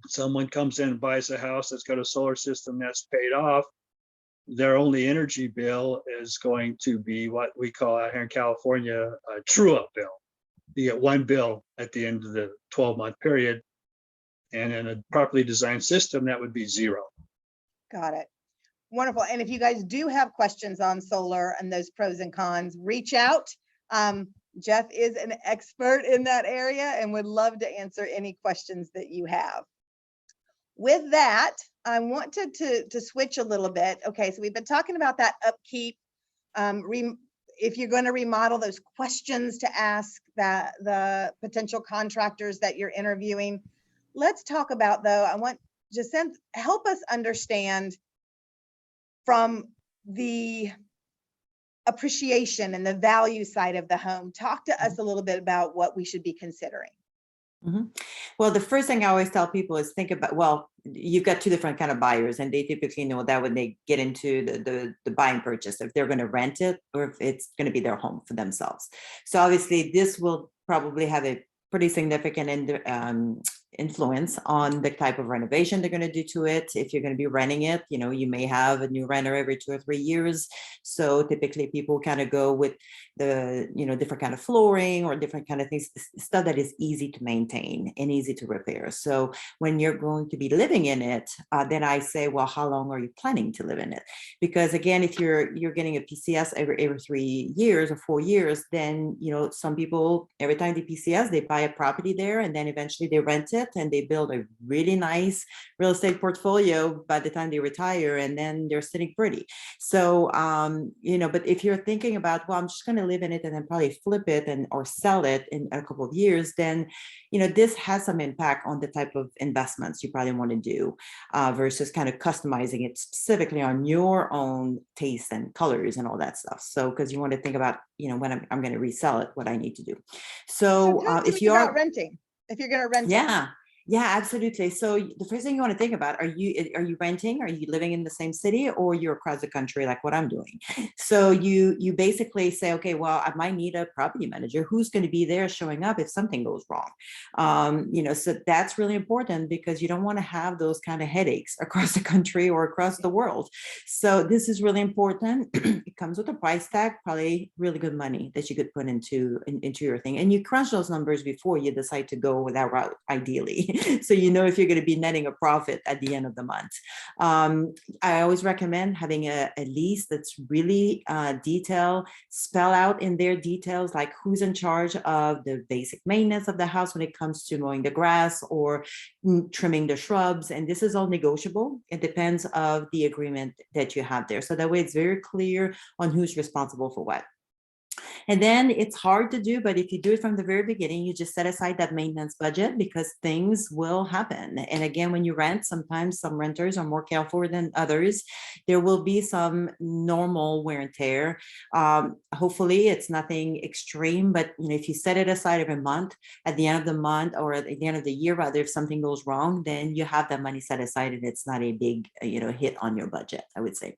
Someone comes in and buys a house that's got a solar system that's paid off, their only energy bill is going to be what we call out here in California a true-up bill. You get one bill at the end of the 12-month period. And in a properly designed system, that would be zero. Got it. Wonderful. And if you guys do have questions on solar and those pros and cons, reach out. Jeff is an expert in that area and would love to answer any questions that you have. With that, I wanted to switch a little bit. Okay, so we've been talking about that upkeep. If you're going to remodel, those questions to ask the potential contractors that you're interviewing. Let's talk about, though, I want Jacinth, help us understand from the appreciation and the value side of the home. Talk to us a little bit about what we should be considering. Well, the first thing I always tell people is think about, well, you've got two different kind of buyers, and they typically know that when they get into the buy and purchase, if they're going to rent it or if it's going to be their home for themselves. So obviously this will probably have a pretty significant influence on the type of renovation they're going to do to it. If you're going to be renting it, you may have a new renter every 2 or 3 years. So typically people kind of go with the, different kind of flooring or different kind of things, stuff that is easy to maintain and easy to repair. So when you're going to be living in it, then I say, well, how long are you planning to live in it? Because again, if you're getting a PCS every 3 years or 4 years, then, some people, every time they PCS, they buy a property there and then eventually they rent it. it and they build a really nice real estate portfolio by the time they retire, and then they're sitting pretty. So, but if you're thinking about, well, I'm just going to live in it and then probably flip it or sell it in a couple of years, then, this has some impact on the type of investments you probably want to do versus kind of customizing it specifically on your own taste and colors and all that stuff. So, because you want to think about, when I'm going to resell it, what I need to do. So, talk to if me you about are renting, if you're going to rent it. Yeah, absolutely. So the first thing you want to think about, are you renting? Are you living in the same city, or you're across the country like what I'm doing? So you basically say, okay, well, I might need a property manager who's going to be there showing up if something goes wrong. So that's really important because you don't want to have those kind of headaches across the country or across the world. So this is really important. It comes with a price tag, probably really good money that you could put into your thing. And you crunch those numbers before you decide to go with that route, ideally. So if you're going to be netting a profit at the end of the month. I always recommend having a lease that's really detailed, spell out in their details, like who's in charge of the basic maintenance of the house when it comes to mowing the grass or trimming the shrubs. And this is all negotiable. It depends of the agreement that you have there. So that way it's very clear on who's responsible for what. And then it's hard to do, but if you do it from the very beginning, you just set aside that maintenance budget because things will happen. And again, when you rent, sometimes some renters are more careful than others. There will be some normal wear and tear. Hopefully it's nothing extreme, but if you set it aside every month, at the end of the month or at the end of the year, rather, if something goes wrong, then you have that money set aside and it's not a big, hit on your budget, I would say.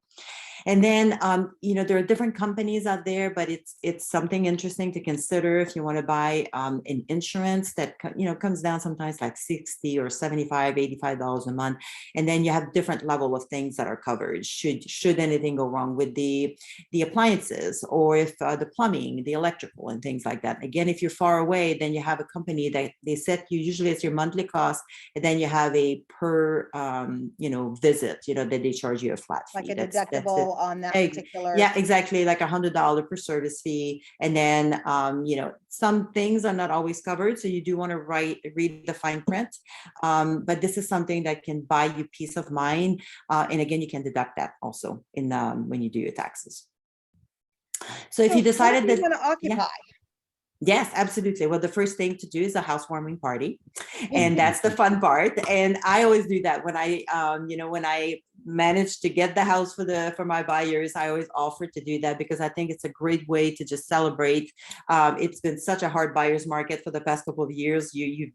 And then, there are different companies out there, but it's something interesting to consider if you want to buy an insurance that, comes down sometimes like $60 or $75, $85 a month. And then you have different level of things that are covered. Should anything go wrong with the appliances, or if the plumbing, the electrical and things like that. Again, if you're far away, then you have a company that they set you, usually it's your monthly cost. And then you have a per, visit, that they charge you a flat fee. Like a deductible on that particular. Yeah, exactly. Like $100 per service fee. And then, some things are not always covered. So you do want to read the fine print. But this is something that can buy you peace of mind. And again, you can deduct that also when you do your taxes. So if you decided that you want to occupy. Yes, absolutely. Well, the first thing to do is a housewarming party, and that's the fun part. And I always do that when I managed to get the house for my buyers. I always offer to do that because I think it's a great way to just celebrate. It's been such a hard buyer's market for the past couple of years. You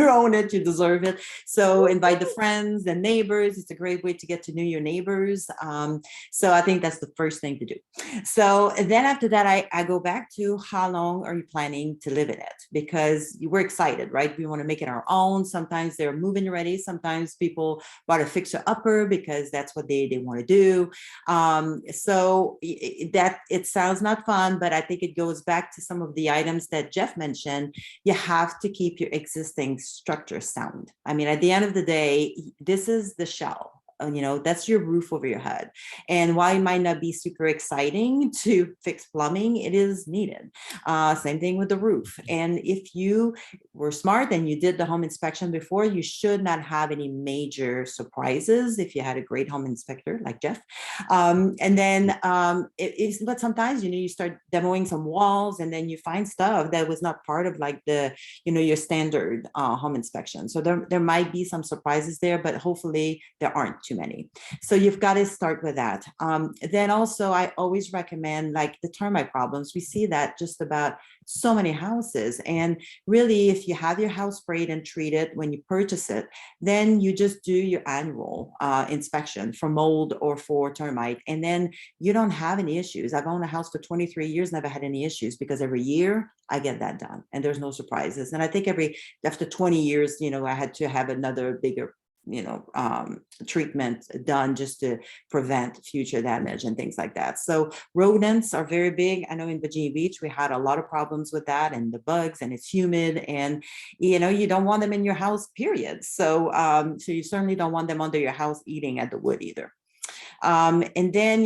own it, you deserve it. So invite the friends and neighbors. It's a great way to get to know your neighbors. So I think that's the first thing to do. So then after that, I go back to how long are you planning to live in it? Because we're excited, right? We want to make it our own. Sometimes they're moving ready. Sometimes people want to fix a upper because that's what they want to do. So that it sounds not fun, but I think it goes back to some of the items that Jeff mentioned. You have to keep your existing structure sound. I mean, at the end of the day, this is the shell. That's your roof over your head. And while it might not be super exciting to fix plumbing, it is needed. Same thing with the roof. And if you were smart and you did the home inspection before, you should not have any major surprises if you had a great home inspector like Jeff. But sometimes, you start demoing some walls and then you find stuff that was not part of like your standard home inspection. So there might be some surprises there, but hopefully there aren't too many. So you've got to start with that. Then also, I always recommend like the termite problems. We see that just about so many houses. And really, if you have your house sprayed and treated when you purchase it, then you just do your annual inspection for mold or for termite. And then you don't have any issues. I've owned a house for 23 years, never had any issues because every year I get that done and there's no surprises. And I think after 20 years, I had to have another bigger treatment done just to prevent future damage and things like that. So rodents are very big. I know in Virginia Beach, we had a lot of problems with that and the bugs, and it's humid, and you don't want them in your house, period. So you certainly don't want them under your house eating at the wood either. And then,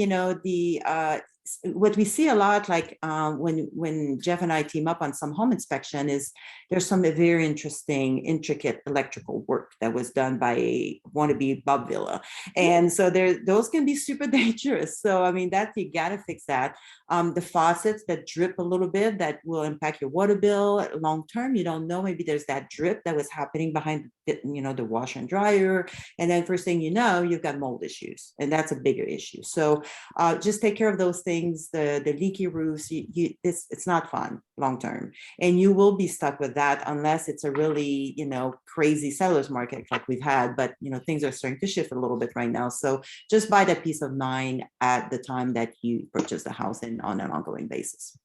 what we see a lot, like when Jeff and I team up on some home inspection, is there's some very interesting, intricate electrical work that was done by a wannabe Bob Villa. And so those can be super dangerous. So, I mean, that you got to fix that. The faucets that drip a little bit, that will impact your water bill long term. You don't know, maybe there's that drip that was happening behind the washer and dryer. And then first thing you know, you've got mold issues, and that's a bigger issue. So just take care of those things. The leaky roofs, it's not fun long term, and you will be stuck with that unless it's a really crazy seller's market like we've had. But things are starting to shift a little bit right now. So just buy that peace of mind at the time that you purchase the house and on an ongoing basis.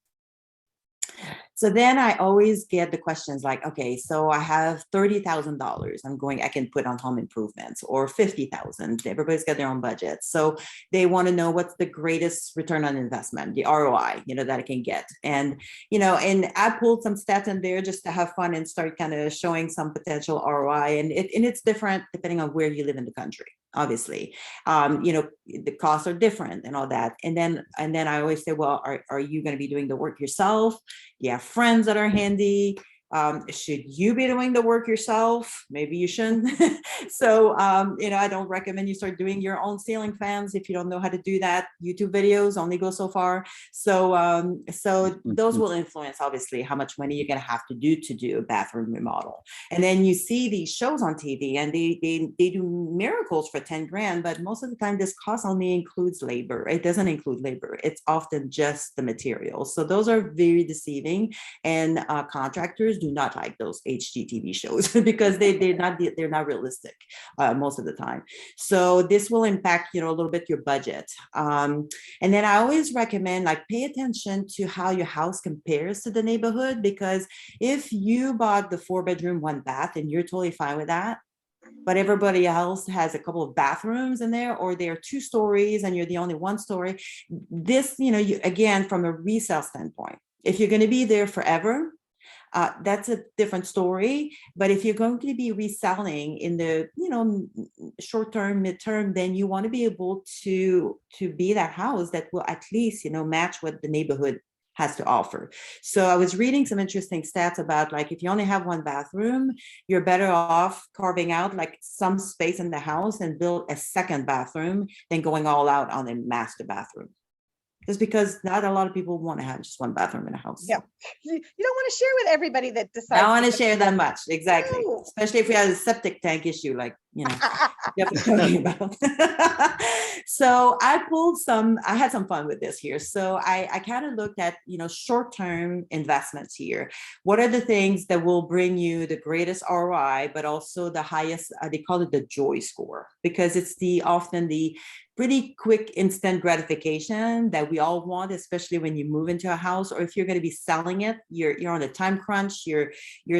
So then I always get the questions like, okay, so I have $30,000 I can put on home improvements, or 50,000. Everybody's got their own budget. So they want to know what's the greatest return on investment, the ROI, that I can get. And, and I pulled some stats in there just to have fun and start kind of showing some potential ROI. And it's different depending on where you live in the country. Obviously, the costs are different and all that. And then I always say, well, are you going to be doing the work yourself? You have friends that are handy. Should you be doing the work yourself? Maybe you shouldn't. So, I don't recommend you start doing your own ceiling fans if you don't know how to do that. YouTube videos only go so far. So, those will influence obviously how much money you're going to have to do a bathroom remodel. And then you see these shows on TV, and they do miracles for 10 grand, but most of the time this cost only includes labor. It doesn't include labor. It's often just the materials. So those are very deceiving, and contractors do not like those HGTV shows because they're not realistic most of the time. So this will impact a little bit your budget. And then I always recommend pay attention to how your house compares to the neighborhood, because if you bought the 4-bedroom 1-bath and you're totally fine with that, but everybody else has a couple of bathrooms in there, or they're 2 stories and you're the only 1 story, this you again, from a resale standpoint, if you're going to be there forever, that's a different story. But if you're going to be reselling in the short term, midterm, then you want to be able to be that house that will at least match what the neighborhood has to offer. So I was reading some interesting stats about if you only have 1 bathroom, you're better off carving out some space in the house and build a 2nd bathroom than going all out on a master bathroom. Just because not a lot of people want to have just 1 bathroom in a house. Yeah, you don't want to share with everybody that decides. I don't want to share that much, exactly. No. Especially if we have a septic tank issue, talking about. So I had some fun with this here. So I kind of looked at short-term investments here. What are the things that will bring you the greatest ROI, but also the highest? They call it the joy score, because it's often the pretty quick instant gratification that we all want, especially when you move into a house, or if you're going to be selling it, you're on a time crunch, you're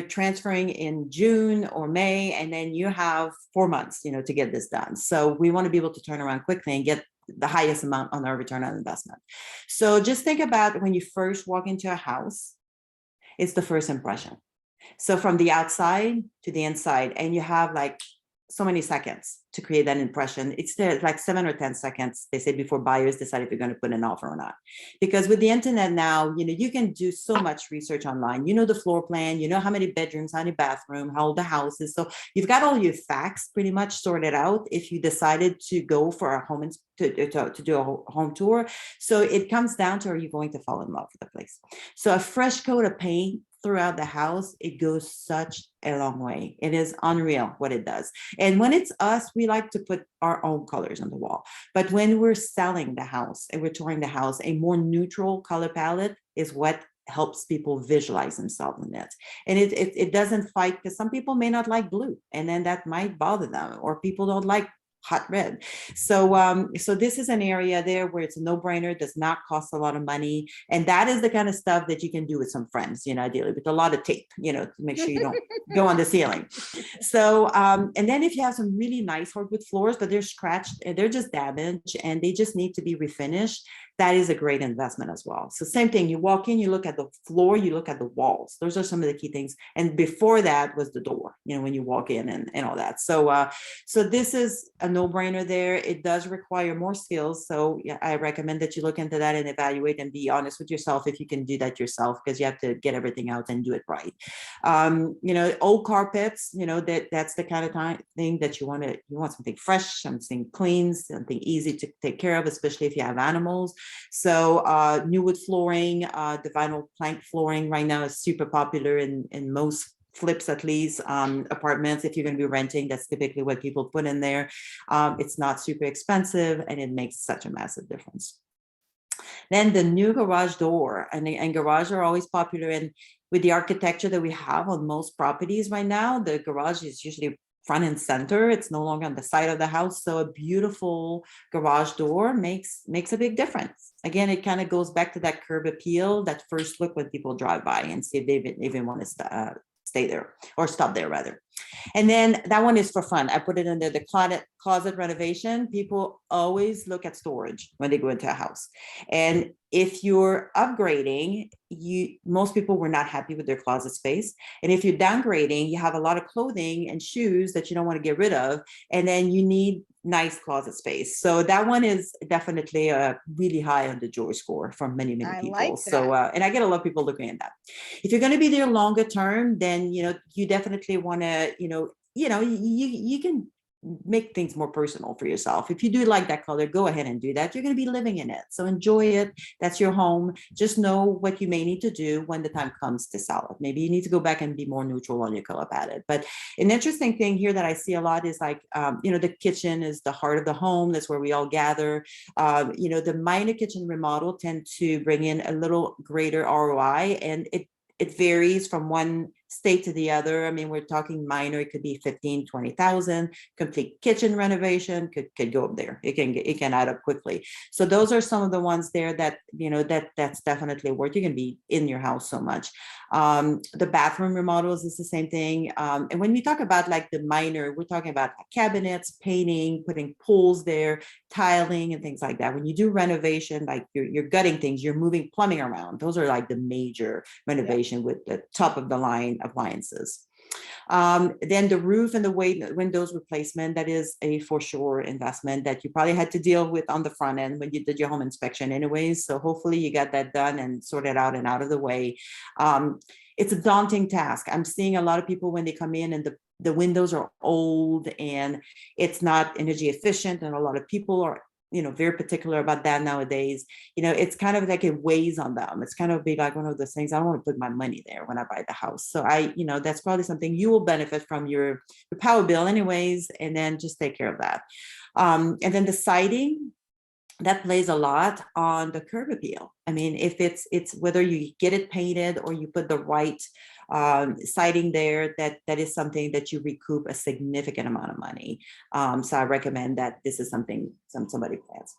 transferring in June or May, and then you have 4 months, to get this done. So we want to be able to turn around quickly and get the highest amount on our return on investment. So just think about when you first walk into a house, it's the first impression. So from the outside to the inside, and you have so many seconds to create that impression. It's there 7 or 10 seconds, they say, before buyers decide if you're going to put an offer or not. Because with the internet now, you can do so much research online. The floor plan, how many bedrooms, how many bathrooms, how old the house is. So you've got all your facts pretty much sorted out if you decided to go for a home to do a home tour. So it comes down to, are you going to fall in love with the place? So a fresh coat of paint throughout the house, it goes such a long way. It is unreal what it does. And when it's us, we like to put our own colors on the wall. But when we're selling the house and we're touring the house, a more neutral color palette is what helps people visualize themselves in it. And it doesn't fight, because some people may not like blue, and then that might bother them, or people don't like hot red. So this is an area there where it's a no-brainer, does not cost a lot of money. And that is the kind of stuff that you can do with some friends, ideally with a lot of tape, to make sure you don't go on the ceiling. So, and then if you have some really nice hardwood floors, but they're scratched and they're just damaged and they just need to be refinished, that is a great investment as well. So same thing, you walk in, you look at the floor, you look at the walls. Those are some of the key things. And before that was the door, when you walk in and all that. So so this is a no-brainer there. It does require more skills. So yeah, I recommend that you look into that and evaluate and be honest with yourself if you can do that yourself, because you have to get everything out and do it right. Old carpets, that's the kind of thing that you want something fresh, something clean, something easy to take care of, especially if you have animals. So new wood flooring, the vinyl plank flooring right now is super popular in most flips, at least apartments. If you're going to be renting, that's typically what people put in there. It's not super expensive and it makes such a massive difference. Then the new garage door, and garage are always popular. And with the architecture that we have on most properties right now, the garage is usually front and center. It's no longer on the side of the house. So a beautiful garage door makes a big difference. Again, it kind of goes back to that curb appeal, that first look when people drive by and see if they even want to stay there or stop there rather. And then that one is for fun. I put it under the closet renovation. People always look at storage when they go into a house. And if you're upgrading, most people were not happy with their closet space. And if you're downgrading, you have a lot of clothing and shoes that you don't want to get rid of. And then you need nice closet space. So that one is definitely really high on the joy score from many people. Like that. So, and I get a lot of people looking at that. If you're going to be there longer term, then, you definitely want to, you can make things more personal for yourself. If you do like that color, go ahead and do that. You're going to be living in it. So enjoy it. That's your home. Just know what you may need to do when the time comes to sell it. Maybe you need to go back and be more neutral on your color palette. But an interesting thing here that I see a lot is like, the kitchen is the heart of the home. That's where we all gather. The minor kitchen remodel tend to bring in a little greater ROI, and it varies from one state to the other. I mean, we're talking minor, it could be 15, 20,000. Complete kitchen renovation could go up there. It can add up quickly. So those are some of the ones there that, that's definitely worth. You can be in your house so much. The bathroom remodels is the same thing. And when we talk about like the minor, we're talking about cabinets, painting, putting pools there, tiling and things like that. When you do renovation, like you're gutting things, you're moving plumbing around. Those are like the major renovation with the top of the line appliances. Then the roof and the windows replacement, that is a for sure investment that you probably had to deal with on the front end when you did your home inspection anyways. So hopefully you got that done and sorted out and out of the way. It's a daunting task. I'm seeing a lot of people when they come in and the windows are old and it's not energy efficient, and a lot of people are very particular about that nowadays. It's kind of like it weighs on them. It's kind of be like one of those things, I don't want to put my money there when I buy the house. So that's probably something you will benefit from your power bill anyways, and then just take care of that. And then the siding, that plays a lot on the curb appeal. I mean, if it's whether you get it painted or you put the right siding there, that is something that you recoup a significant amount of money. So I recommend that this is something somebody plans.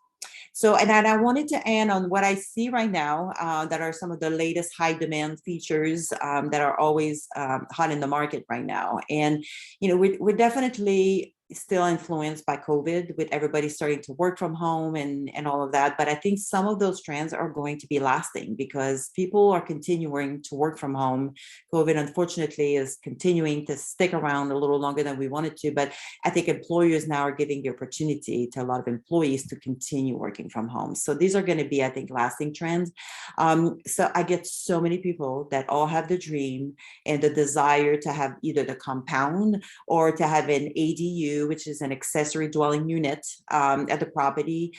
So, and I wanted to end on what I see right now that are some of the latest high demand features that are always hot in the market right now. And, we're definitely still influenced by COVID, with everybody starting to work from home and all of that. But I think some of those trends are going to be lasting because people are continuing to work from home. COVID, unfortunately, is continuing to stick around a little longer than we wanted to. But I think employers now are giving the opportunity to a lot of employees to continue working from home. So these are going to be, I think, lasting trends. So I get so many people that all have the dream and the desire to have either the compound or to have an ADU, which is an accessory dwelling unit at the property,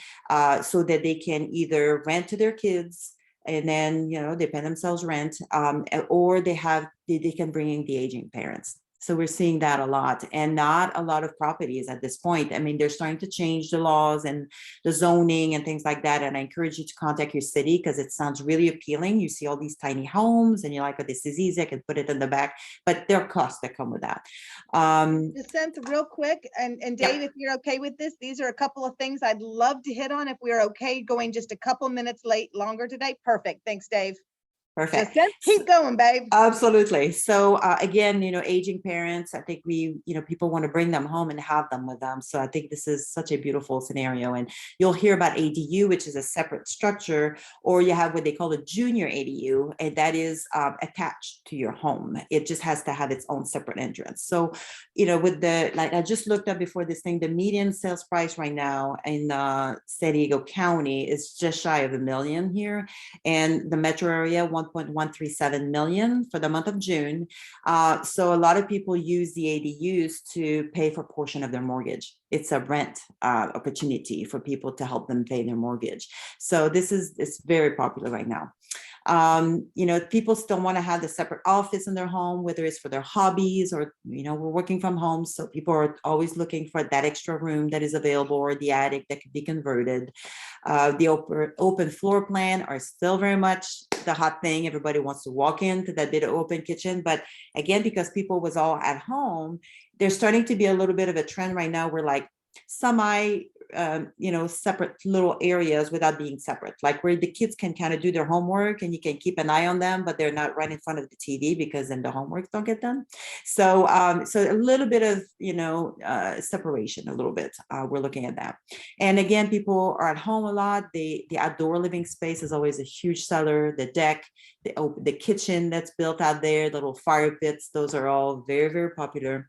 so that they can either rent to their kids and then, they pay themselves rent, or they can bring in the aging parents. So we're seeing that a lot, and not a lot of properties at this point. I mean, they're starting to change the laws and the zoning and things like that. And I encourage you to contact your city because it sounds really appealing. You see all these tiny homes and you're like, oh, this is easy, I can put it in the back, but there are costs that come with that. Just real quick, and Dave, if you're okay with this, these are a couple of things I'd love to hit on if we're okay going just a couple minutes longer today. Perfect. Thanks, Dave. Perfect. Just keep going, babe. Absolutely. So again, aging parents, I think people want to bring them home and have them with them. So I think this is such a beautiful scenario. And you'll hear about ADU, which is a separate structure, or you have what they call a junior ADU, and that is attached to your home. It just has to have its own separate entrance. So, with I just looked up before this thing, the median sales price right now in San Diego County is just shy of $1 million here. And the metro area, 1.137 million for the month of June. So a lot of people use the ADUs to pay for a portion of their mortgage. It's a rent opportunity for people to help them pay their mortgage. So it's very popular right now. People still want to have the separate office in their home, whether it's for their hobbies or, we're working from home. So people are always looking for that extra room that is available, or the attic that could be converted. The open floor plan are still very much the hot thing. Everybody wants to walk into that bit of open kitchen. But again, because people was all at home, there's starting to be a little bit of a trend right now where separate little areas without being separate, like where the kids can kind of do their homework and you can keep an eye on them, but they're not right in front of the TV because then the homework don't get done. So, so a little bit of, separation, a little bit, we're looking at that. And again, people are at home a lot. The outdoor living space is always a huge seller. The deck, the kitchen that's built out there, the little fire pits, those are all very, very popular.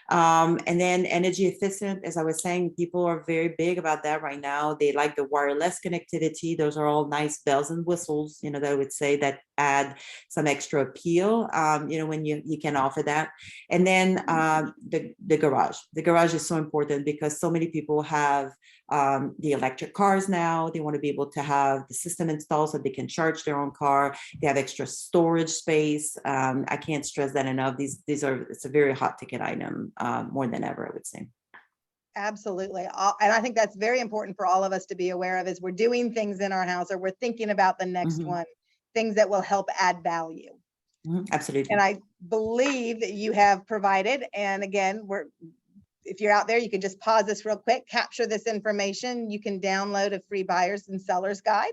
And then energy efficient, as I was saying, people are very big about that right now. They like the wireless connectivity. Those are all nice bells and whistles, that I would say that add some extra appeal, when you can offer that. And then the garage. The garage is so important because so many people have the electric cars now. They want to be able to have the system installed so they can charge their own car. They have extra storage space. I can't stress that enough. It's a very hot ticket item, more than ever, I would say. Absolutely. And I think that's very important for all of us to be aware of as we're doing things in our house or we're thinking about the next one, things that will help add value. Absolutely. And I believe that you have provided, and again, if you're out there, you can just pause this real quick, capture this information. You can download a free buyer's and seller's guide.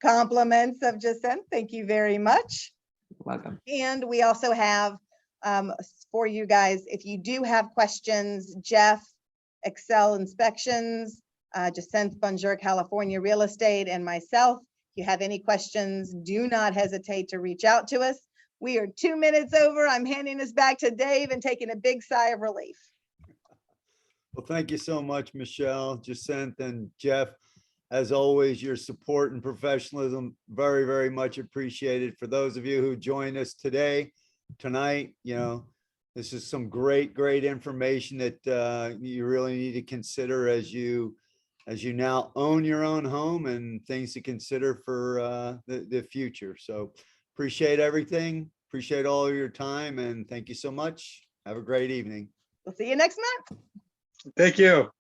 Compliments of Jacinth. Thank you very much. You're welcome. And we also have for you guys, if you do have questions, Jeff, Excel Inspections, Jacinth Bonjour, California Real Estate, and myself, if you have any questions, do not hesitate to reach out to us. We are 2 minutes over. I'm handing this back to Dave and taking a big sigh of relief. Well, thank you so much, Michelle, Jacinth, and Jeff. As always, your support and professionalism, very, very much appreciated. For those of you who joined us tonight, this is some great information that you really need to consider as you now own your own home, and things to consider for the future. So appreciate everything. Appreciate all of your time, and thank you so much. Have a great evening. We'll see you next month. Thank you.